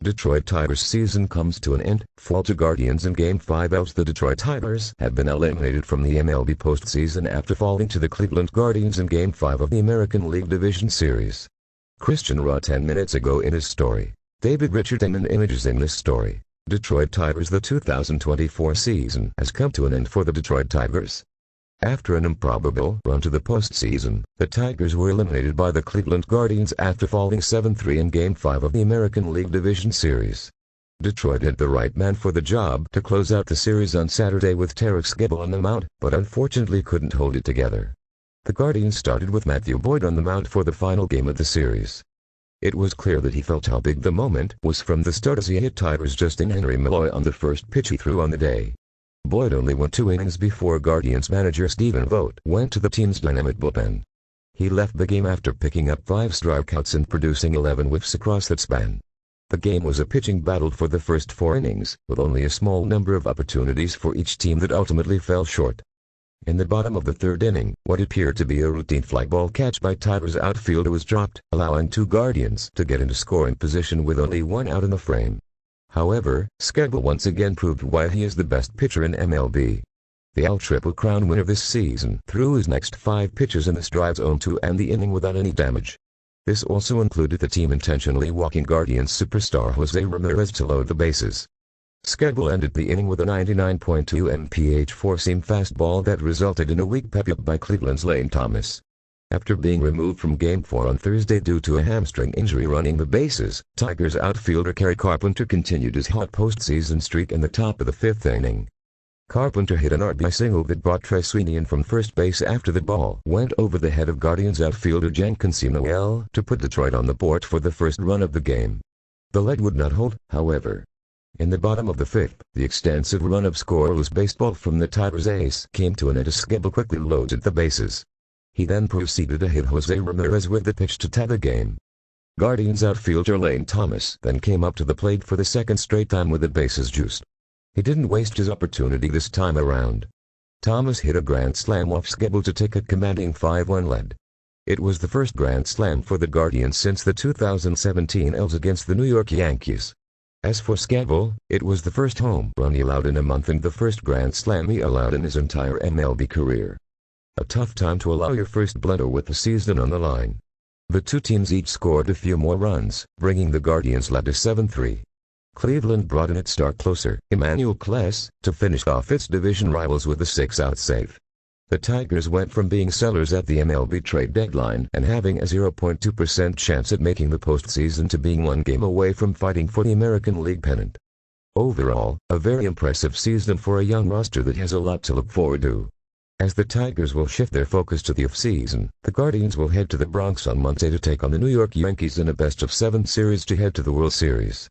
Detroit Tigers season comes to an end, fall to Guardians in Game 5 ALDS. The Detroit Tigers have been eliminated from the MLB postseason after falling to the Cleveland Guardians in Game 5 of the American League Division Series. Christian wrote 10 minutes ago in his story. David Richard and images in this story. Detroit Tigers. The 2024 season has come to an end for the Detroit Tigers. After an improbable run to the postseason, the Tigers were eliminated by the Cleveland Guardians after falling 7-3 in Game 5 of the American League Division Series. Detroit had the right man for the job to close out the series on Saturday with tarik skubal on the mound, but unfortunately couldn't hold it together. The Guardians started with Vogt on the mound for the final game of the series. It was clear that he felt how big the moment was from the start as he hit Tigers Justin Henry Malloy on the first pitch he threw on the day. Vogt only went 2 innings before Guardians manager Vogt went to the team's dynamic bullpen. He left the game after picking up 5 strikeouts and producing 11 whiffs across that span. The game was a pitching battle for the first 4 innings, with only a small number of opportunities for each team that ultimately fell short. In the bottom of the 3rd inning, what appeared to be a routine fly ball catch by Tigers outfielder was dropped, allowing 2 Guardians to get into scoring position with only 1 out in the frame. However, skubal once again proved why he is the best pitcher in MLB. The AL Triple Crown winner this season threw his next 5 pitches in the strike zone to end the inning without any damage. This also included the team intentionally walking Guardians superstar José Ramírez to load the bases. Skubal ended the inning with a 99.2 mph 4-seam fastball that resulted in a weak pep-up by Cleveland's Lane Thomas. After being removed from Game 4 on Thursday due to a hamstring injury running the bases, Tigers outfielder Kerry Carpenter continued his hot postseason streak in the top of the 5th inning. Carpenter hit an RBI single that brought Trey Sweeney in from first base after the ball went over the head of Guardians outfielder jhonkensy Noel to put Detroit on the board for the first run of the game. The lead would not hold, however. In the bottom of the 5th, the extensive run of scoreless baseball from the Tigers ace came to an end as Skubal quickly loaded the bases. He then proceeded to hit José Ramírez with the pitch to tie the game. Guardians outfielder Lane Thomas then came up to the plate for the 2nd straight time with the bases juiced. He didn't waste his opportunity this time around. Thomas hit a grand slam off Skubal to take a commanding 5-1 lead. It was the first grand slam for the Guardians since the 2017 ALDS against the New York Yankees. As for Skubal, it was the first home run he allowed in a month and the first grand slam he allowed in his entire MLB career. A tough time to allow your first blunder with the season on the line. The 2 teams each scored a few more runs, bringing the Guardians' lead to 7-3. Cleveland brought in its star closer, Emmanuel Clase, to finish off its division rivals with a 6-out save. The Tigers went from being sellers at the MLB trade deadline and having a 0.2% chance at making the postseason to being 1 game away from fighting for the American League pennant. Overall, a very impressive season for a young roster that has a lot to look forward to. As the Tigers will shift their focus to the offseason, the Guardians will head to the Bronx on Monday to take on the New York Yankees in a best-of-7 series to head to the World Series.